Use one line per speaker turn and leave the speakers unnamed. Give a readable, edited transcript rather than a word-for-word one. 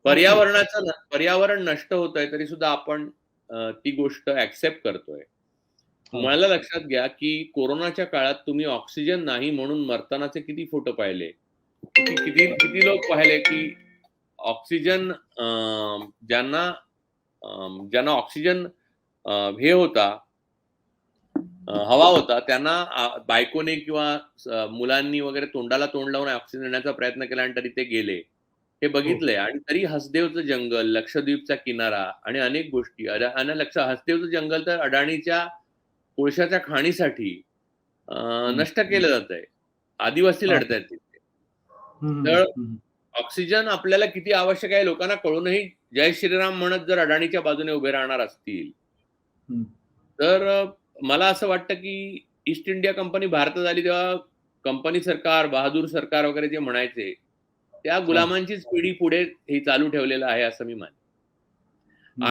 Okay.
पर्यावरण नष्ट होतंय तरी सुद्धा आपण ती गोष्ट ॲक्सेप्ट करतोय.
हो.
मला लक्षात घ्या, की कोरोनाच्या काळात तुम्ही ऑक्सिजन नाही म्हणून मरतानाचे किती फोटो पाहिले? किती किती लोक पाहिले, की ऑक्सिजन ज्यांना ज्यांना ऑक्सिजन हे होता हवा होता त्यांना बायकोने किंवा मुलांनी वगैरे तोंडाला तोंड लावून ऑक्सिजन देण्याचा प्रयत्न केला आणि तरी ते गेले. हे
हो.
बघितलंय आणि तरी हसदेवचं जंगल, लक्षद्वीपचा किनारा आणि अनेक गोष्टी आणि हसदेवचं जंगल तर अडाणीच्या कोळशाच्या खाणीसाठी
हं,
नष्ट
हं.
केलं जातंय. आदिवासी
हां.
लढतायत तिथे.
हं, हं,
तर
हं.
ऑक्सिजन आपल्याला किती आवश्यक आहे लोकांना कळूनही जय श्रीराम म्हणत जर अडाणीच्या बाजूने उभे राहणार असतील,
हं.
तर मला असं वाटतं की ईस्ट इंडिया कंपनी भारतात आली तेव्हा कंपनी सरकार, बहादूर सरकार वगैरे जे म्हणायचे, त्या
हां.
गुलामांचीच पिढी पुढे हे चालू ठेवलेलं आहे असं मी मानतो.